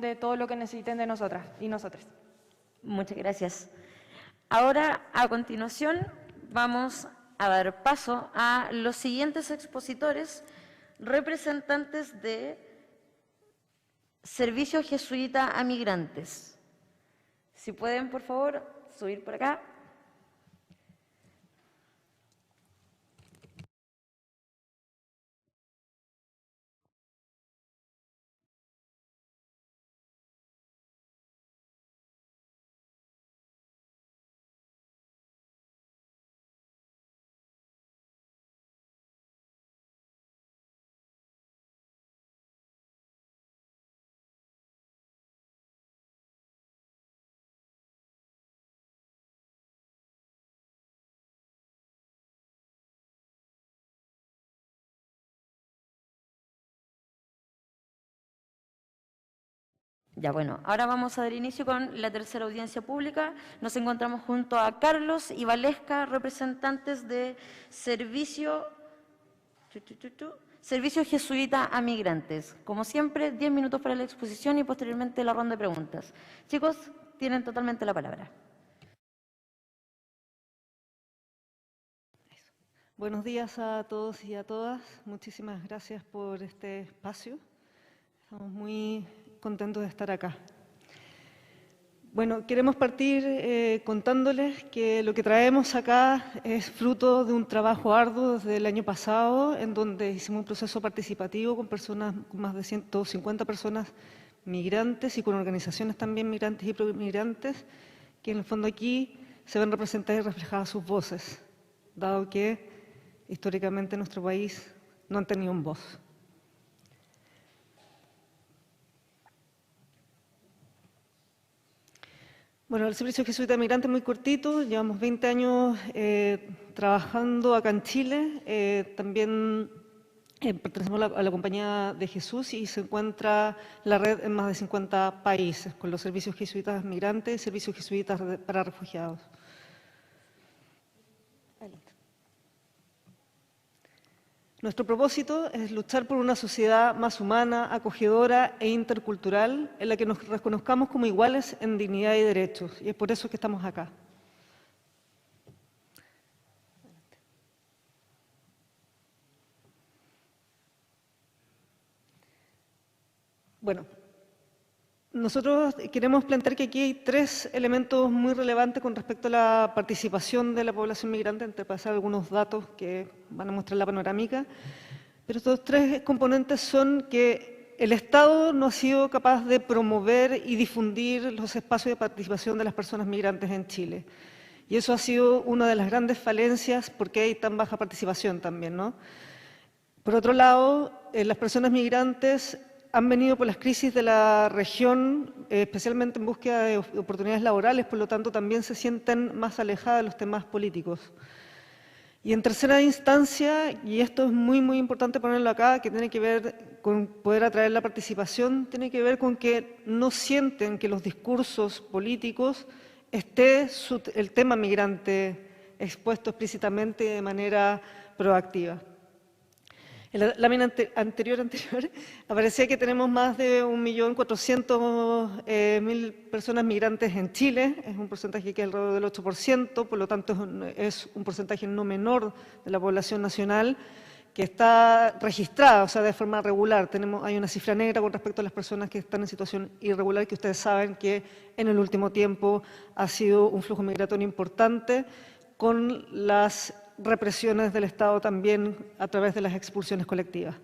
de todo lo que necesiten de nosotras y nosotros. Muchas gracias. Ahora, a continuación, vamos a dar paso a los siguientes expositores, representantes de Servicio Jesuita a Migrantes. Si pueden, por favor, subir por acá. Ya, bueno, ahora vamos a dar inicio con la tercera audiencia pública. Nos encontramos junto a Carlos y Valesca, representantes de Servicio Jesuita a Migrantes. Como siempre, 10 minutos para la exposición y posteriormente la ronda de preguntas. Chicos, tienen totalmente la palabra. Buenos días a todos y a todas. Muchísimas gracias por este espacio. Estamos muy contentos de estar acá. Bueno, queremos partir contándoles que lo que traemos acá es fruto de un trabajo arduo desde el año pasado, en donde hicimos un proceso participativo con más de 150 personas migrantes y con organizaciones también migrantes y promigrantes, que en el fondo aquí se ven representadas y reflejadas sus voces, dado que históricamente en nuestro país no han tenido voz. Bueno, el Servicio Jesuita de Migrantes es muy cortito, llevamos 20 años trabajando acá en Chile, también pertenecemos a la Compañía de Jesús y se encuentra la red en más de 50 países, con los servicios jesuitas migrantes y servicios jesuitas para refugiados. Nuestro propósito es luchar por una sociedad más humana, acogedora e intercultural en la que nos reconozcamos como iguales en dignidad y derechos. Y es por eso que estamos acá. Bueno, nosotros queremos plantear que aquí hay 3 elementos muy relevantes con respecto a la participación de la población migrante, antes de pasar algunos datos que van a mostrar la panorámica. Pero estos 3 componentes son que el Estado no ha sido capaz de promover y difundir los espacios de participación de las personas migrantes en Chile. Y eso ha sido una de las grandes falencias porque hay tan baja participación también, ¿no? Por otro lado, las personas migrantes han venido por las crisis de la región, especialmente en búsqueda de oportunidades laborales, por lo tanto también se sienten más alejadas de los temas políticos. Y en tercera instancia, y esto es muy, muy importante ponerlo acá, que tiene que ver con poder atraer la participación, tiene que ver con que no sienten que los discursos políticos esté el tema migrante expuesto explícitamente de manera proactiva. En la lámina anterior aparecía que tenemos más de 1.400.000 personas migrantes en Chile, es un porcentaje que es alrededor del 8%, por lo tanto es un porcentaje no menor de la población nacional que está registrada, o sea, de forma regular. Hay una cifra negra con respecto a las personas que están en situación irregular, que ustedes saben que en el último tiempo ha sido un flujo migratorio importante, con las represiones del Estado también a través de las expulsiones colectivas.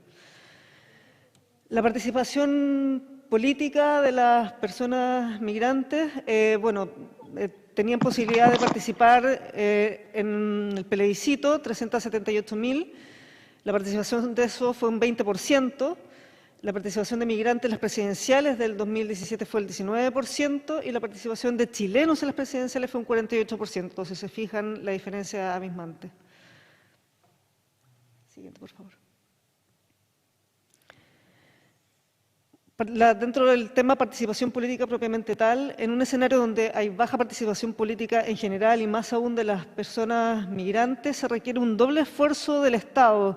La participación política de las personas migrantes, tenían posibilidad de participar en el plebiscito, 378.000. La participación de eso fue un 20%. La participación de migrantes en las presidenciales del 2017 fue el 19% y la participación de chilenos en las presidenciales fue un 48%. Entonces, se fijan la diferencia abismante. Siguiente, por favor. Dentro del tema participación política propiamente tal, en un escenario donde hay baja participación política en general y más aún de las personas migrantes, se requiere un doble esfuerzo del Estado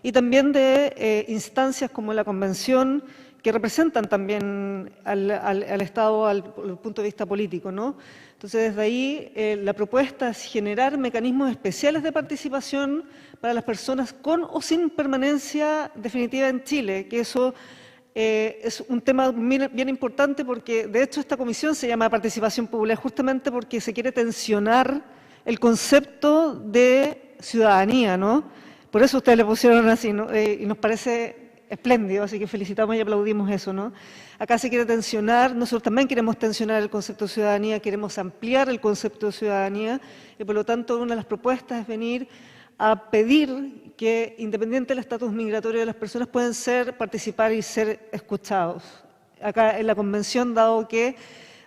y también de instancias como la Convención, que representan también al Estado al punto de vista político, ¿no? Entonces, desde ahí la propuesta es generar mecanismos especiales de participación para las personas con o sin permanencia definitiva en Chile, que eso es un tema bien importante porque, de hecho, esta comisión se llama Participación Popular justamente porque se quiere tensionar el concepto de ciudadanía, ¿no? Por eso ustedes le pusieron así, ¿no? Y nos parece espléndido, así que felicitamos y aplaudimos eso, ¿no? Acá se quiere tensionar, nosotros también queremos tensionar el concepto de ciudadanía, queremos ampliar el concepto de ciudadanía y por lo tanto una de las propuestas es venir a pedir que independiente del estatus migratorio de las personas pueden participar y ser escuchados. Acá en la convención, dado que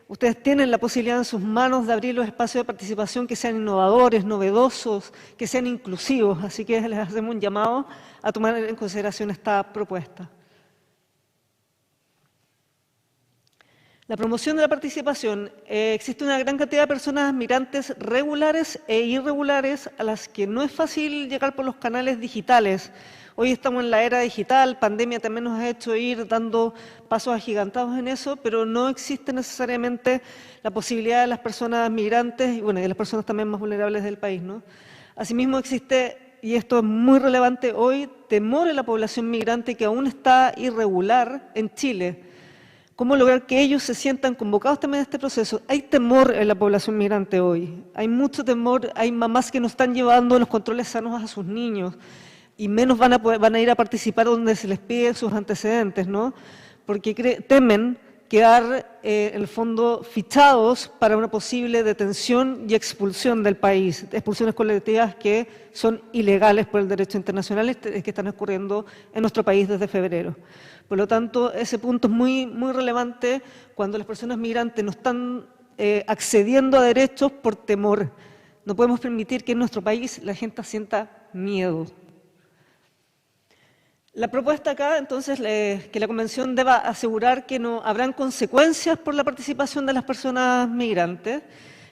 ustedes tienen la posibilidad en sus manos de abrir los espacios de participación que sean innovadores, novedosos, que sean inclusivos, así que les hacemos un llamado a tomar en consideración esta propuesta. La promoción de la participación. Existe una gran cantidad de personas migrantes regulares e irregulares a las que no es fácil llegar por los canales digitales. Hoy estamos en la era digital, pandemia también nos ha hecho ir dando pasos agigantados en eso, pero no existe necesariamente la posibilidad de las personas migrantes y bueno, de las personas también más vulnerables del país, ¿no? Asimismo existe, y esto es muy relevante hoy, temor en la población migrante que aún está irregular en Chile. ¿Cómo lograr que ellos se sientan convocados también a este proceso? Hay temor en la población migrante hoy, hay mucho temor, hay mamás que no están llevando los controles sanos a sus niños y menos van a ir a participar donde se les pide sus antecedentes, ¿no? Porque temen quedar, en el fondo, fichados para una posible detención y expulsión del país, expulsiones colectivas que son ilegales por el derecho internacional que están ocurriendo en nuestro país desde febrero. Por lo tanto, ese punto es muy relevante cuando las personas migrantes no están accediendo a derechos por temor. No podemos permitir que en nuestro país la gente sienta miedo. La propuesta acá, entonces, que la Convención deba asegurar que no habrán consecuencias por la participación de las personas migrantes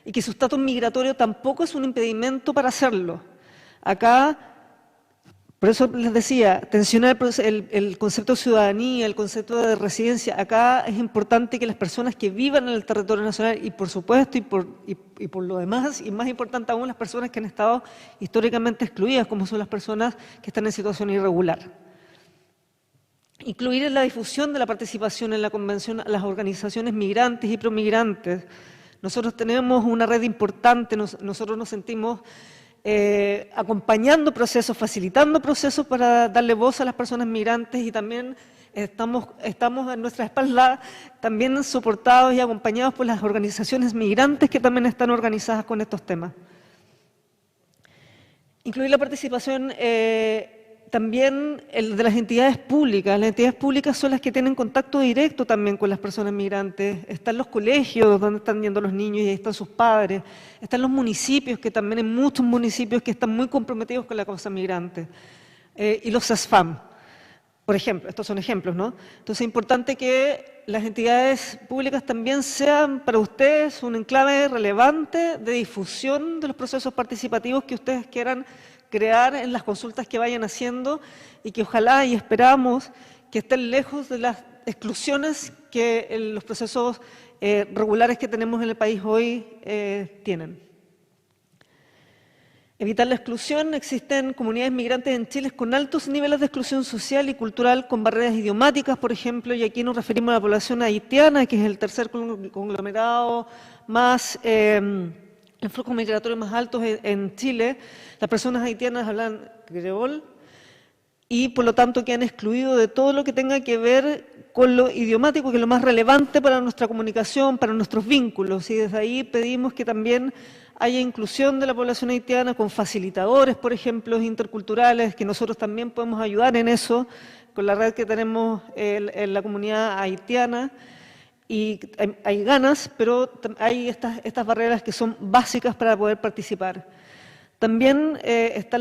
y que su estatus migratorio tampoco es un impedimento para hacerlo. Acá, por eso les decía, tensionar el concepto de ciudadanía, el concepto de residencia. Acá es importante que las personas que vivan en el territorio nacional y por supuesto y por lo demás, y más importante aún las personas que han estado históricamente excluidas, como son las personas que están en situación irregular. Incluir en la difusión de la participación en la Convención a las organizaciones migrantes y promigrantes. Nosotros tenemos una red importante, nosotros nos sentimos acompañando procesos, facilitando procesos para darle voz a las personas migrantes y también estamos en nuestra espalda también soportados y acompañados por las organizaciones migrantes que también están organizadas con estos temas. Incluir la participación también de las entidades públicas. Las entidades públicas son las que tienen contacto directo también con las personas migrantes. Están los colegios donde están yendo los niños y ahí están sus padres. Están los municipios, que también hay muchos municipios que están muy comprometidos con la causa migrante. Y los SESFAM, por ejemplo. Estos son ejemplos, ¿no? Entonces es importante que las entidades públicas también sean para ustedes un enclave relevante de difusión de los procesos participativos que ustedes quieran crear en las consultas que vayan haciendo y que ojalá y esperamos que estén lejos de las exclusiones que los procesos regulares que tenemos en el país hoy tienen. Evitar la exclusión. Existen comunidades migrantes en Chile con altos niveles de exclusión social y cultural, con barreras idiomáticas, por ejemplo, y aquí nos referimos a la población haitiana, que es el tercer conglomerado más el flujo migratorio más alto en Chile. Las personas haitianas hablan creol y por lo tanto quedan excluidos de todo lo que tenga que ver con lo idiomático, que es lo más relevante para nuestra comunicación, para nuestros vínculos. Y desde ahí pedimos que también haya inclusión de la población haitiana con facilitadores, por ejemplo, interculturales, que nosotros también podemos ayudar en eso, con la red que tenemos en la comunidad haitiana. Y hay ganas, pero hay estas barreras que son básicas para poder participar. También está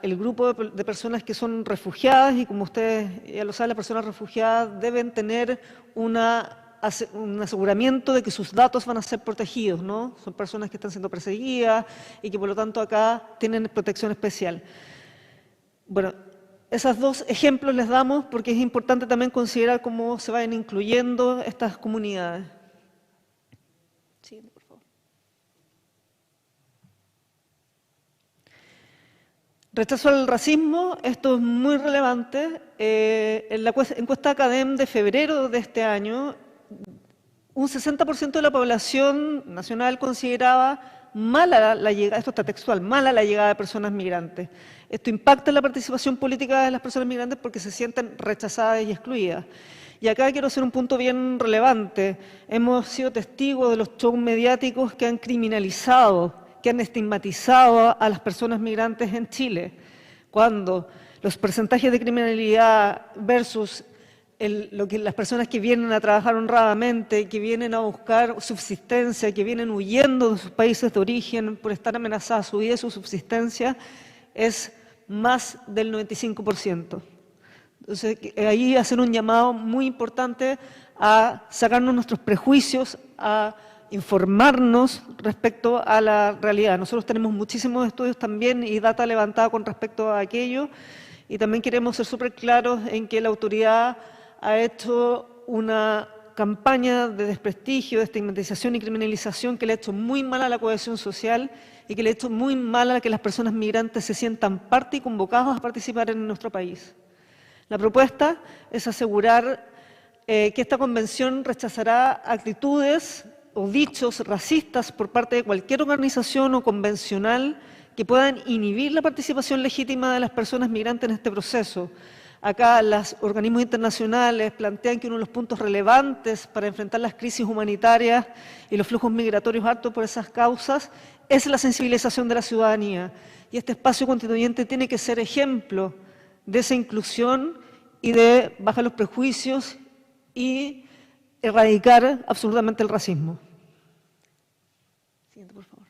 el grupo de personas que son refugiadas y como ustedes ya lo saben, las personas refugiadas deben tener un aseguramiento de que sus datos van a ser protegidos, ¿no? Son personas que están siendo perseguidas y que por lo tanto acá tienen protección especial. Bueno, esos dos ejemplos les damos porque es importante también considerar cómo se vayan incluyendo estas comunidades. Siguiente, por favor. Rechazo al racismo, esto es muy relevante. En la encuesta Academ de febrero de este año, un 60% de la población nacional consideraba mala la llegada, esto está textual, mala la llegada de personas migrantes. Esto impacta en la participación política de las personas migrantes porque se sienten rechazadas y excluidas. Y acá quiero hacer un punto bien relevante. Hemos sido testigos de los shows mediáticos que han criminalizado, que han estigmatizado a las personas migrantes en Chile, cuando los porcentajes de criminalidad versus las personas que vienen a trabajar honradamente, que vienen a buscar subsistencia, que vienen huyendo de sus países de origen por estar amenazada su vida y su subsistencia, es más del 95%. Entonces, ahí hacer un llamado muy importante a sacarnos nuestros prejuicios, a informarnos respecto a la realidad. Nosotros tenemos muchísimos estudios también y data levantada con respecto a aquello, y también queremos ser súper claros en que la autoridad ha hecho una campaña de desprestigio, de estigmatización y criminalización que le ha hecho muy mal a la cohesión social y que le ha hecho muy mal a que las personas migrantes se sientan parte y convocados a participar en nuestro país. La propuesta es asegurar que esta convención rechazará actitudes o dichos racistas por parte de cualquier organización o convencional que puedan inhibir la participación legítima de las personas migrantes en este proceso. Acá los organismos internacionales plantean que uno de los puntos relevantes para enfrentar las crisis humanitarias y los flujos migratorios hartos por esas causas es la sensibilización de la ciudadanía. Y este espacio constituyente tiene que ser ejemplo de esa inclusión y de bajar los prejuicios y erradicar absolutamente el racismo. Siguiente, por favor.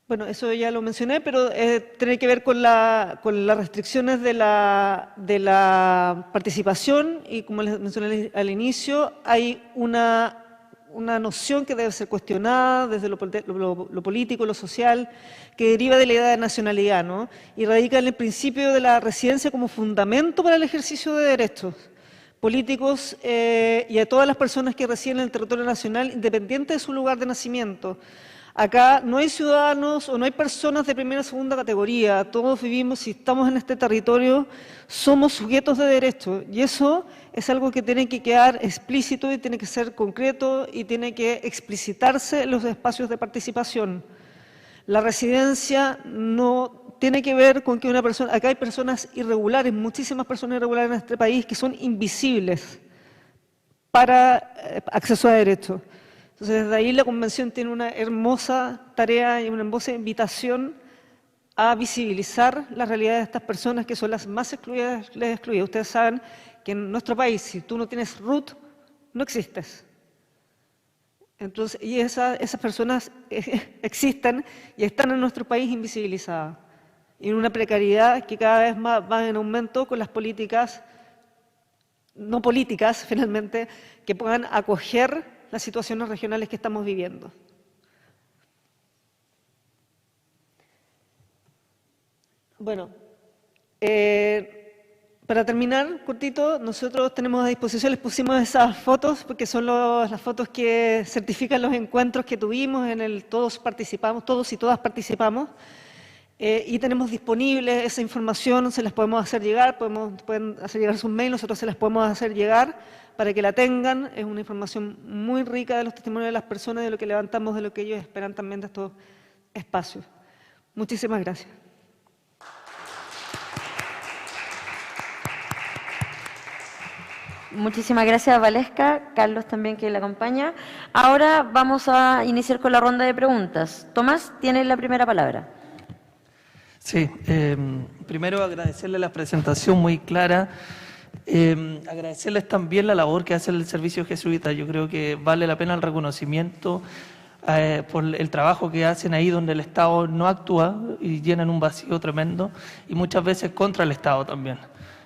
Bueno, eso ya lo mencioné, pero tiene que ver con las restricciones de la participación y, como les mencioné al inicio, hay una noción que debe ser cuestionada desde lo político, lo social, que deriva de la idea de nacionalidad, ¿no? Y radica en el principio de la residencia como fundamento para el ejercicio de derechos políticos y a todas las personas que residen en el territorio nacional, independiente de su lugar de nacimiento. Acá no hay ciudadanos o no hay personas de primera o segunda categoría, todos vivimos, si estamos en este territorio, somos sujetos de derecho, y eso es algo que tiene que quedar explícito y tiene que ser concreto y tiene que explicitarse en los espacios de participación. La residencia no tiene que ver con que una persona, acá hay personas irregulares, muchísimas personas irregulares en este país que son invisibles para acceso a derechos. Entonces, desde ahí la Convención tiene una hermosa tarea y una hermosa invitación a visibilizar la realidad de estas personas que son las más excluidas. Ustedes saben que en nuestro país, si tú no tienes RUT, no existes. Entonces, y esas personas existen y están en nuestro país invisibilizadas. Y en una precariedad que cada vez más va en aumento con las políticas, no políticas finalmente, que puedan acoger las situaciones regionales que estamos viviendo. Bueno, para terminar, cortito, nosotros tenemos a disposición, les pusimos esas fotos porque son las fotos que certifican los encuentros que tuvimos, todos participamos, todos y todas participamos, y tenemos disponible esa información, se las podemos hacer llegar, pueden hacer llegar sus mails, nosotros se las podemos hacer llegar para que la tengan. Es una información muy rica de los testimonios de las personas, de lo que levantamos, de lo que ellos esperan también de estos espacios. Muchísimas gracias. Muchísimas gracias, Valesca, Carlos también que la acompaña. Ahora vamos a iniciar con la ronda de preguntas. Tomás, tienes la primera palabra. Sí, primero agradecerle la presentación muy clara, agradecerles también la labor que hace el Servicio Jesuita. Yo creo que vale la pena el reconocimiento por el trabajo que hacen ahí donde el Estado no actúa y llenan un vacío tremendo y muchas veces contra el Estado también,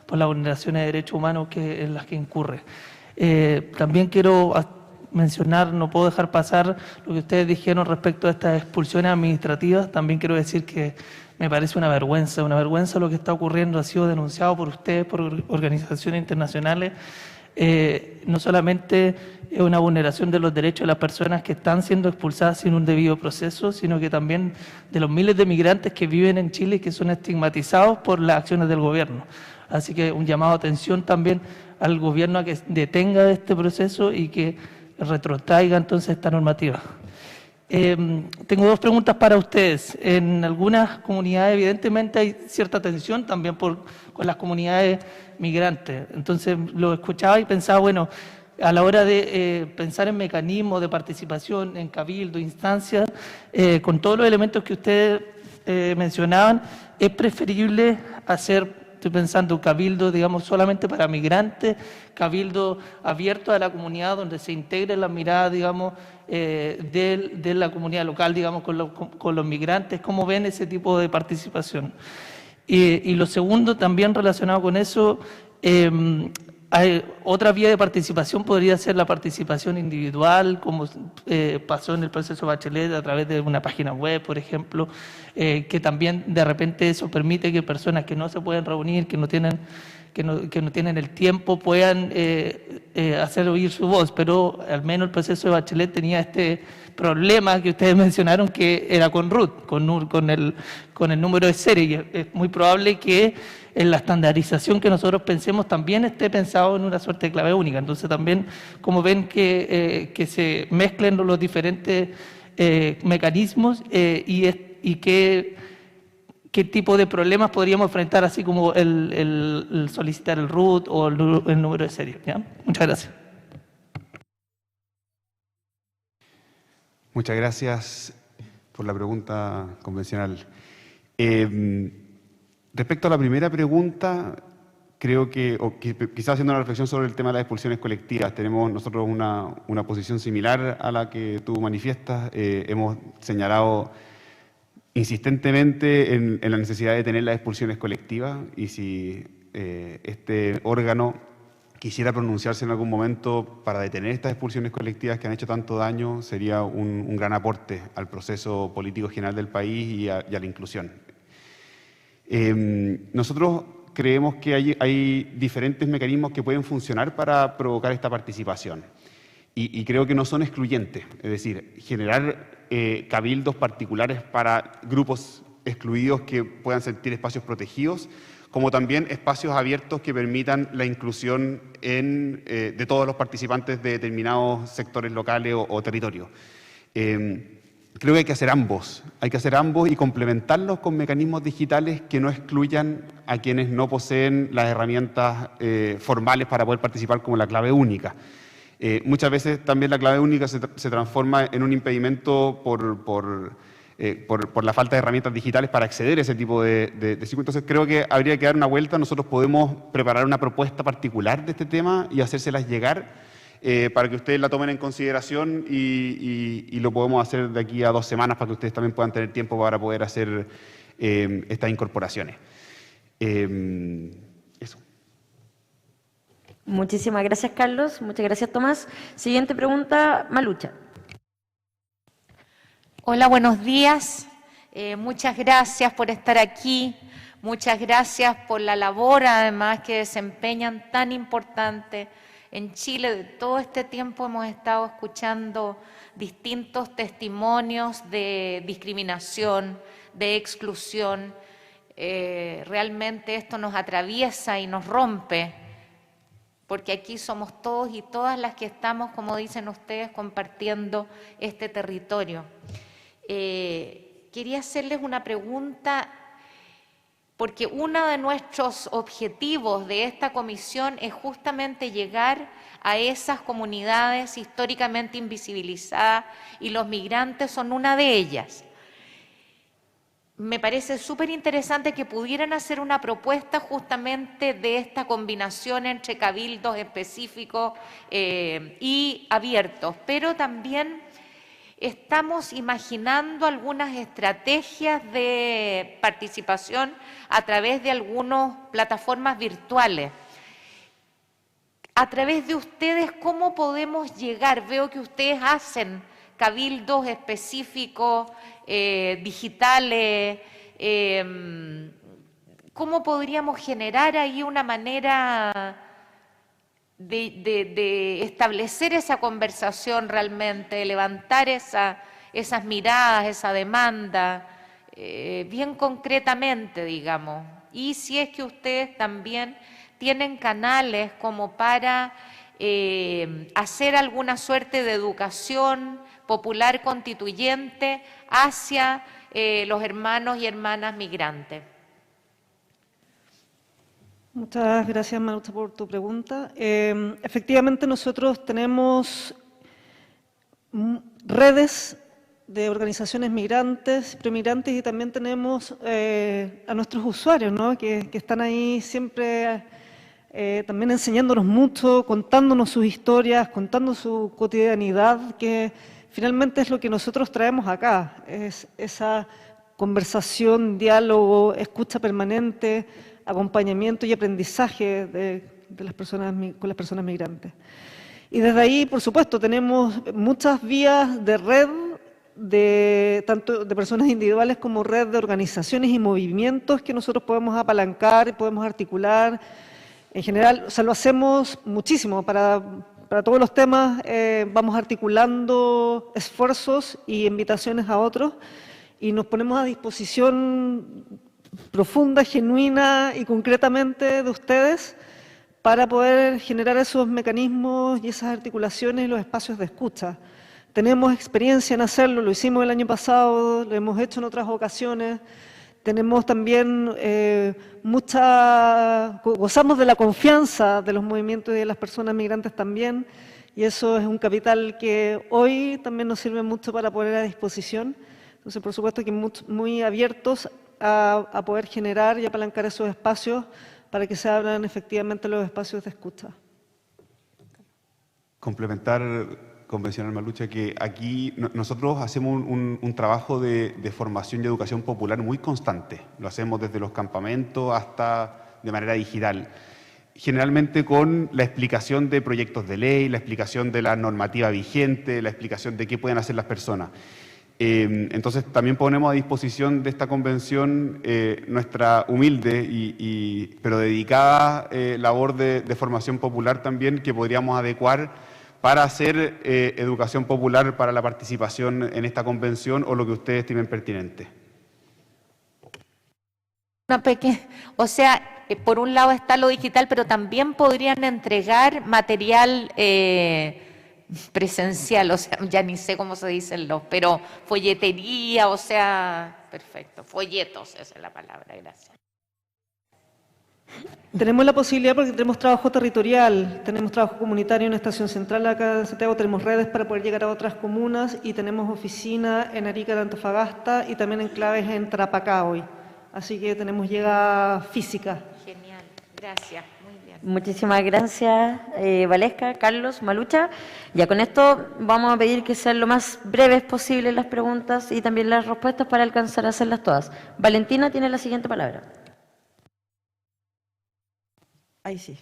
por las vulneraciones de derechos humanos en las que incurre. También quiero mencionar, no puedo dejar pasar lo que ustedes dijeron respecto a estas expulsiones administrativas. También quiero decir que me parece una vergüenza lo que está ocurriendo, ha sido denunciado por ustedes, por organizaciones internacionales. No solamente es una vulneración de los derechos de las personas que están siendo expulsadas sin un debido proceso, sino que también de los miles de migrantes que viven en Chile y que son estigmatizados por las acciones del gobierno. Así que un llamado de atención también al gobierno a que detenga este proceso y que retrotraiga entonces esta normativa. Tengo dos preguntas para ustedes. En algunas comunidades evidentemente hay cierta tensión también con las comunidades migrantes. Entonces lo escuchaba y pensaba, bueno, a la hora de pensar en mecanismos de participación, en cabildo, instancias, con todos los elementos que ustedes mencionaban, es preferible hacer, estoy pensando, cabildo, digamos, solamente para migrantes, cabildo abierto a la comunidad donde se integre la mirada, digamos, de la comunidad local, digamos, con los migrantes. ¿Cómo ven ese tipo de participación? Y lo segundo, también relacionado con eso, hay otra vía de participación podría ser la participación individual, como pasó en el proceso Bachelet a través de una página web, por ejemplo, que también de repente eso permite que personas que no se pueden reunir, que no tienen el tiempo, puedan hacer oír su voz. Pero al menos el proceso de Bachelet tenía este problema que ustedes mencionaron, que era con RUT, con el número de serie. Y es muy probable que en la estandarización que nosotros pensemos también esté pensado en una suerte de clave única. Entonces también, como ven, que se mezclen los diferentes mecanismos y qué tipo de problemas podríamos enfrentar, así como el solicitar el RUT o el número de serie, ¿ya? Muchas gracias. Muchas gracias por la pregunta convencional. Respecto a la primera pregunta, creo que, quizás haciendo una reflexión sobre el tema de las expulsiones colectivas, tenemos nosotros una posición similar a la que tú manifiestas. Hemos señalado insistentemente en la necesidad de tener las expulsiones colectivas, y si este órgano quisiera pronunciarse en algún momento para detener estas expulsiones colectivas que han hecho tanto daño, sería un gran aporte al proceso político general del país y a la inclusión. Nosotros creemos que hay diferentes mecanismos que pueden funcionar para provocar esta participación, y creo que no son excluyentes. Es decir, generar cabildos particulares para grupos excluidos que puedan sentir espacios protegidos, como también espacios abiertos que permitan la inclusión de todos los participantes de determinados sectores locales o territorios. Creo que hay que hacer ambos y complementarlos con mecanismos digitales que no excluyan a quienes no poseen las herramientas formales para poder participar, como la clave única. Muchas veces también la clave única se transforma en un impedimento por la falta de herramientas digitales para acceder a ese tipo de circuitos. Entonces creo que habría que dar una vuelta. Nosotros podemos preparar una propuesta particular de este tema y hacérselas llegar para que ustedes la tomen en consideración, y lo podemos hacer de aquí a 2 semanas para que ustedes también puedan tener tiempo para poder hacer estas incorporaciones. Eso. Muchísimas gracias, Carlos. Muchas gracias, Tomás. Siguiente pregunta, Malucha. Hola, buenos días. Muchas gracias por estar aquí. Muchas gracias por la labor, además, que desempeñan tan importante en Chile. De todo este tiempo hemos estado escuchando distintos testimonios de discriminación, de exclusión. Realmente esto nos atraviesa y nos rompe, porque aquí somos todos y todas las que estamos, como dicen ustedes, compartiendo este territorio. Quería hacerles una pregunta, porque uno de nuestros objetivos de esta comisión es justamente llegar a esas comunidades históricamente invisibilizadas, y los migrantes son una de ellas. Me parece súper interesante que pudieran hacer una propuesta justamente de esta combinación entre cabildos específicos y abiertos, pero también estamos imaginando algunas estrategias de participación a través de algunas plataformas virtuales. a través de ustedes, ¿cómo podemos llegar? Veo que ustedes hacen cabildos específicos, digitales. ¿Cómo podríamos generar ahí una manera de establecer esa conversación realmente, de levantar esas miradas, esa demanda, bien concretamente, digamos? Y si es que ustedes también tienen canales como para hacer alguna suerte de educación popular constituyente hacia los hermanos y hermanas migrantes. Muchas gracias, Marucha, por tu pregunta. Efectivamente, nosotros tenemos redes de organizaciones migrantes, premigrantes, y también tenemos a nuestros usuarios, ¿no? que están ahí siempre también enseñándonos mucho, contándonos sus historias, contando su cotidianidad, que finalmente es lo que nosotros traemos acá, es esa conversación, diálogo, escucha permanente, acompañamiento y aprendizaje con las personas migrantes. Y desde ahí, por supuesto, tenemos muchas vías de red, tanto de personas individuales como red de organizaciones y movimientos que nosotros podemos apalancar y podemos articular. En general, o sea, lo hacemos muchísimo para todos los temas, vamos articulando esfuerzos y invitaciones a otros y nos ponemos a disposición profunda, genuina y concretamente de ustedes para poder generar esos mecanismos y esas articulaciones y los espacios de escucha. Tenemos experiencia en hacerlo, lo hicimos el año pasado, lo hemos hecho en otras ocasiones. Tenemos también gozamos de la confianza de los movimientos y de las personas migrantes también, y eso es un capital que hoy también nos sirve mucho para poner a disposición. Entonces, por supuesto que muy abiertos a poder generar y apalancar esos espacios para que se abran efectivamente los espacios de escucha. Complementar, convencional Malucha, que aquí nosotros hacemos un trabajo de formación y educación popular muy constante. Lo hacemos desde los campamentos hasta de manera digital. Generalmente con la explicación de proyectos de ley, la explicación de la normativa vigente, la explicación de qué pueden hacer las personas. Entonces también ponemos a disposición de esta convención nuestra humilde pero dedicada labor de formación popular también, que podríamos adecuar para hacer educación popular para la participación en esta convención o lo que ustedes estimen pertinente. O sea, por un lado está lo digital, pero también podrían entregar material presencial, o sea, ya ni sé cómo se dicen pero folletería, o sea, perfecto, folletos, esa es la palabra, gracias. Tenemos la posibilidad porque tenemos trabajo territorial, tenemos trabajo comunitario en Estación Central acá en Santiago, tenemos redes para poder llegar a otras comunas y tenemos oficina en Arica de Antofagasta y también enclaves en Tarapacá hoy. Así que tenemos llegada física. Genial, gracias. Muchísimas gracias, Valesca, Carlos, Malucha. Ya con esto vamos a pedir que sean lo más breves posible las preguntas y también las respuestas para alcanzar a hacerlas todas. Valentina tiene la siguiente palabra. Ahí sí.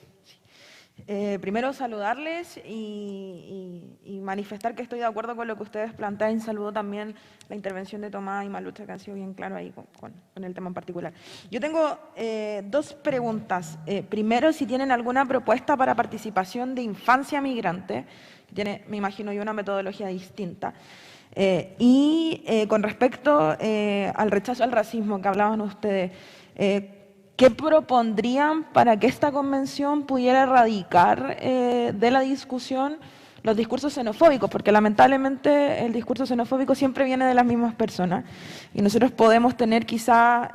Primero saludarles y manifestar que estoy de acuerdo con lo que ustedes plantean. Saludo también la intervención de Tomás y Malucha, que han sido bien claros ahí con el tema en particular. Yo tengo dos preguntas. Primero, si tienen alguna propuesta para participación de infancia migrante, que tiene, me imagino yo, una metodología distinta. Con respecto al rechazo al racismo que hablaban ustedes, ¿qué propondrían para que esta convención pudiera erradicar de la discusión los discursos xenofóbicos? Porque lamentablemente el discurso xenofóbico siempre viene de las mismas personas y nosotros podemos tener quizá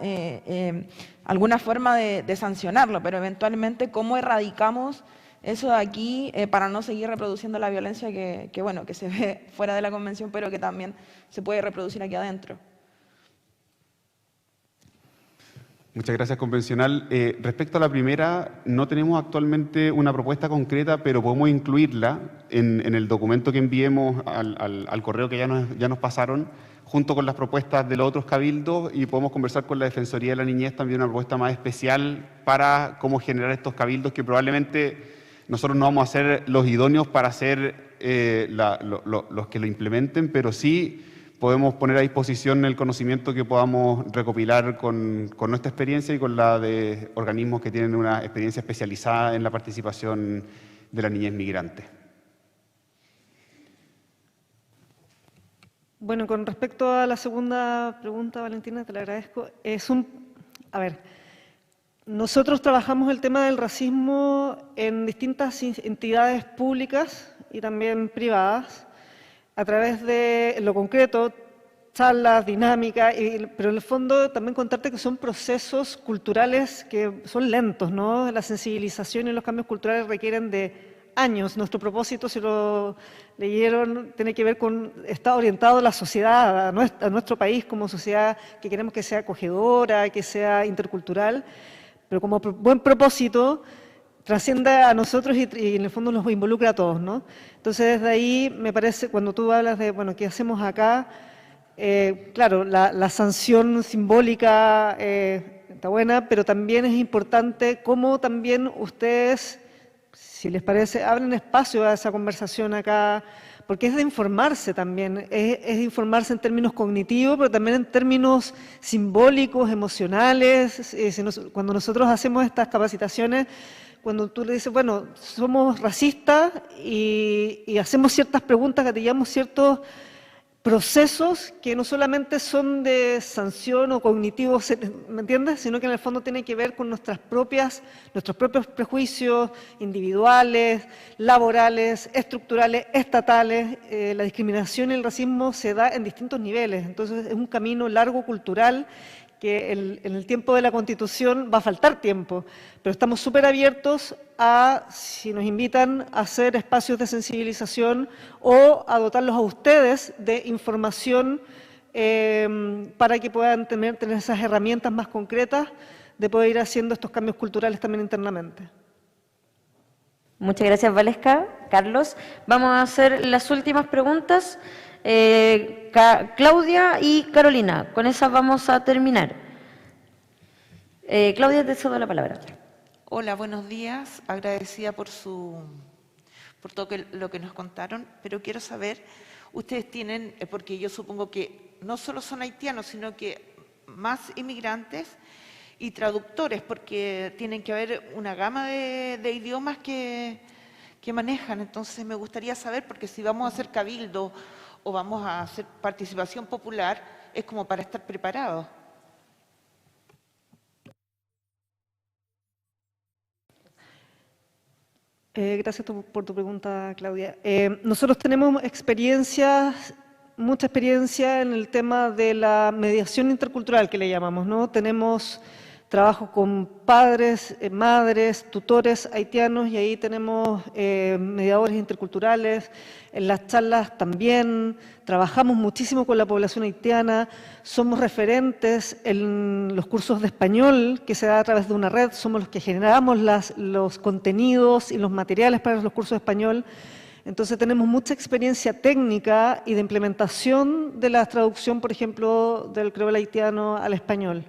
alguna forma de sancionarlo, pero eventualmente ¿cómo erradicamos eso de aquí para no seguir reproduciendo la violencia que se ve fuera de la convención, pero que también se puede reproducir aquí adentro? Muchas gracias, convencional. Respecto a la primera, no tenemos actualmente una propuesta concreta, pero podemos incluirla en el documento que enviemos al correo que ya nos pasaron, junto con las propuestas de los otros cabildos, y podemos conversar con la Defensoría de la Niñez también una propuesta más especial para cómo generar estos cabildos que probablemente nosotros no vamos a ser los idóneos para ser los que lo implementen, pero sí podemos poner a disposición el conocimiento que podamos recopilar con nuestra experiencia y con la de organismos que tienen una experiencia especializada en la participación de la niñez migrante. Bueno, con respecto a la segunda pregunta, Valentina, te la agradezco. A ver, nosotros trabajamos el tema del racismo en distintas entidades públicas y también privadas, a través de, en lo concreto, charlas, dinámicas, pero en el fondo también contarte que son procesos culturales que son lentos, ¿no? La sensibilización y los cambios culturales requieren de años. Nuestro propósito, si lo leyeron, tiene que ver con, está orientado a la sociedad, a nuestro país como sociedad que queremos que sea acogedora, que sea intercultural, pero como buen propósito trasciende a nosotros y en el fondo nos involucra a todos, ¿no? Entonces, desde ahí, me parece, cuando tú hablas de, bueno, ¿qué hacemos acá? Claro, la sanción simbólica está buena, pero también es importante cómo también ustedes, si les parece, abren espacio a esa conversación acá, porque es de informarse también, es de informarse en términos cognitivos, pero también en términos simbólicos, emocionales. Cuando nosotros hacemos estas capacitaciones, cuando tú le dices, bueno, somos racistas y hacemos ciertas preguntas, gatillamos ciertos procesos que no solamente son de sanción o cognitivos, ¿me entiendes? Sino que en el fondo tienen que ver con nuestros propios prejuicios individuales, laborales, estructurales, estatales. La discriminación y el racismo se da en distintos niveles, entonces es un camino largo cultural que en el tiempo de la Constitución va a faltar tiempo, pero estamos súper abiertos a, si nos invitan, a hacer espacios de sensibilización o a dotarlos a ustedes de información para que puedan tener esas herramientas más concretas de poder ir haciendo estos cambios culturales también internamente. Muchas gracias, Valesca. Carlos, vamos a hacer las últimas preguntas. Claudia y Carolina, con esas vamos a terminar. Claudia, te cedo la palabra. Hola, buenos días. Agradecida por todo lo que nos contaron, pero quiero saber, ustedes tienen, porque yo supongo que no solo son haitianos, sino que más inmigrantes y traductores, porque tienen que haber una gama de idiomas que manejan. Entonces me gustaría saber, porque si vamos a hacer cabildo o vamos a hacer participación popular, es como para estar preparados. Gracias por tu pregunta, Claudia. Nosotros tenemos mucha experiencia en el tema de la mediación intercultural, que le llamamos, ¿no? Tenemos trabajo con padres, madres, tutores haitianos, y ahí tenemos mediadores interculturales. En las charlas también trabajamos muchísimo con la población haitiana, somos referentes en los cursos de español que se da a través de una red, somos los que generamos los contenidos y los materiales para los cursos de español. Entonces tenemos mucha experiencia técnica y de implementación de la traducción, por ejemplo, del creol haitiano al español.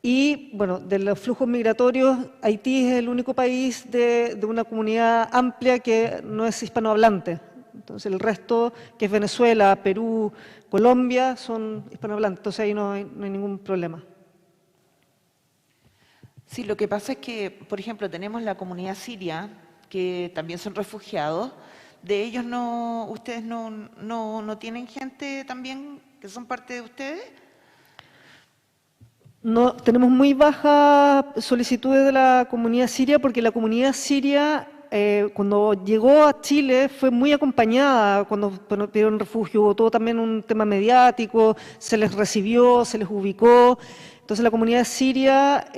Y, bueno, de los flujos migratorios, Haití es el único país de una comunidad amplia que no es hispanohablante. Entonces, el resto, que es Venezuela, Perú, Colombia, son hispanohablantes. Entonces, ahí no hay ningún problema. Sí, lo que pasa es que, por ejemplo, tenemos la comunidad siria, que también son refugiados. ¿De ellos ustedes no tienen gente también que son parte de ustedes? No, tenemos muy bajas solicitudes de la comunidad siria porque la comunidad siria, cuando llegó a Chile, fue muy acompañada cuando pidieron refugio. Hubo todo también un tema mediático, se les recibió, se les ubicó. Entonces la comunidad siria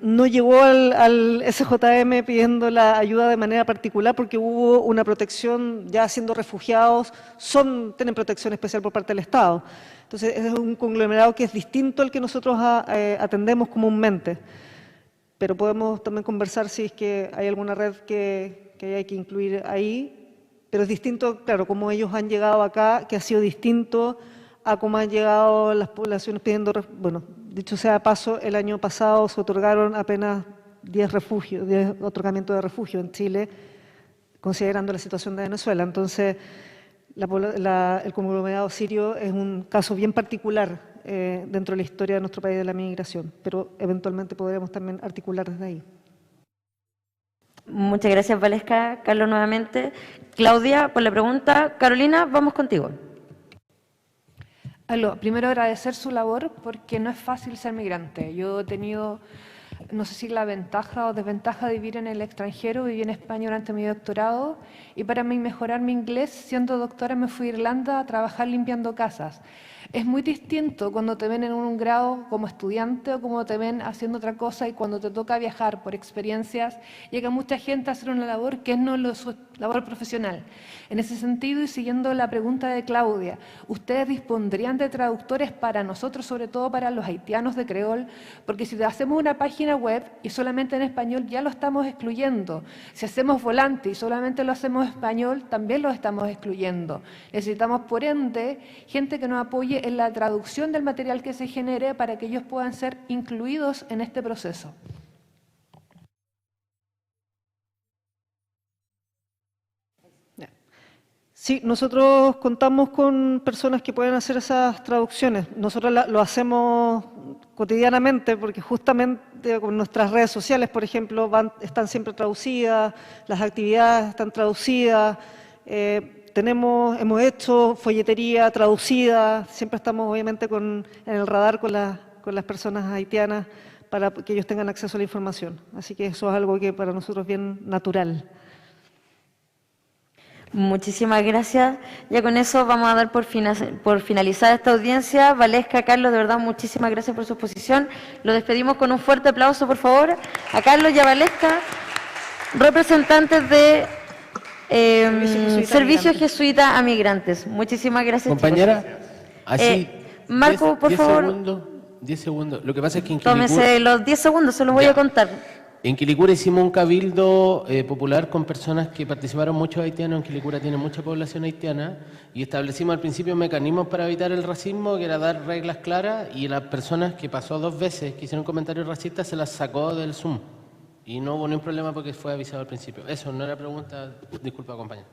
no llegó al SJM pidiendo la ayuda de manera particular porque hubo una protección, ya siendo refugiados, tienen protección especial por parte del Estado. Entonces es un conglomerado que es distinto al que nosotros atendemos comúnmente. Pero podemos también conversar si es que hay alguna red que hay que incluir ahí. Pero es distinto, claro, cómo ellos han llegado acá, que ha sido distinto a cómo han llegado las poblaciones pidiendo. Bueno, dicho sea de paso, el año pasado se otorgaron apenas 10 refugios, 10 otorgamientos de refugio en Chile, considerando la situación de Venezuela. Entonces, el conglomerado sirio es un caso bien particular dentro de la historia de nuestro país de la migración, pero eventualmente podremos también articular desde ahí. Muchas gracias, Valesca. Carlos, nuevamente. Claudia, por la pregunta. Carolina, vamos contigo. Aló, primero agradecer su labor porque no es fácil ser migrante. Yo he tenido, no sé si la ventaja o desventaja de vivir en el extranjero, viví en España durante mi doctorado y para mejorar mi inglés, siendo doctora me fui a Irlanda a trabajar limpiando casas. Es muy distinto cuando te ven en un grado como estudiante o como te ven haciendo otra cosa y cuando te toca viajar por experiencias, llega mucha gente a hacer una labor que no es su labor profesional. En ese sentido, y siguiendo la pregunta de Claudia, ¿ustedes dispondrían de traductores para nosotros, sobre todo para los haitianos de creol? Porque si hacemos una página web y solamente en español, ya lo estamos excluyendo. Si hacemos volante y solamente lo hacemos en español, también lo estamos excluyendo. Necesitamos, por ende, gente que nos apoye en la traducción del material que se genere para que ellos puedan ser incluidos en este proceso. Sí, nosotros contamos con personas que pueden hacer esas traducciones. Nosotros lo hacemos cotidianamente porque justamente con nuestras redes sociales, por ejemplo, están siempre traducidas, las actividades están traducidas, hemos hecho folletería traducida, siempre estamos obviamente en el radar con las personas haitianas para que ellos tengan acceso a la información. Así que eso es algo que para nosotros es bien natural. Muchísimas gracias. Ya con eso vamos a dar por finalizada esta audiencia. Valesca, Carlos, de verdad, muchísimas gracias por su exposición. Lo despedimos con un fuerte aplauso, por favor, a Carlos y a Valesca, representantes de Servicio Jesuita a Migrantes. Muchísimas gracias, compañera, chicos. así, Marco, por favor. 10 segundos. Lo que pasa es que en Tómese los 10 segundos, se los voy a contar. En Quilicura hicimos un cabildo popular con personas que participaron, muchos haitianos. En Quilicura tiene mucha población haitiana y establecimos al principio mecanismos para evitar el racismo, que era dar reglas claras, y las personas que pasó 2 veces que hicieron comentarios racistas se las sacó del Zoom y no hubo ningún problema porque fue avisado al principio. Eso no era pregunta, disculpa, compañero.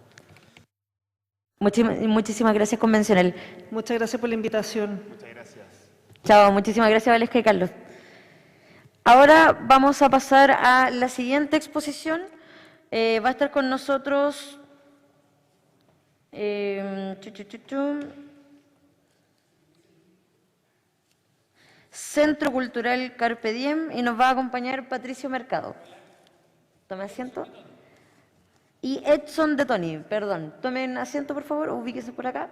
Muchísimas gracias, convencional. Muchas gracias por la invitación. Muchas gracias. Chao, muchísimas gracias, Valesca y Carlos. Ahora vamos a pasar a la siguiente exposición. Va a estar con nosotros Centro Cultural Carpe Diem y nos va a acompañar Patricio Mercado. Tome asiento. Y Edson de Tony, perdón. Tomen asiento, por favor, ubíquense por acá.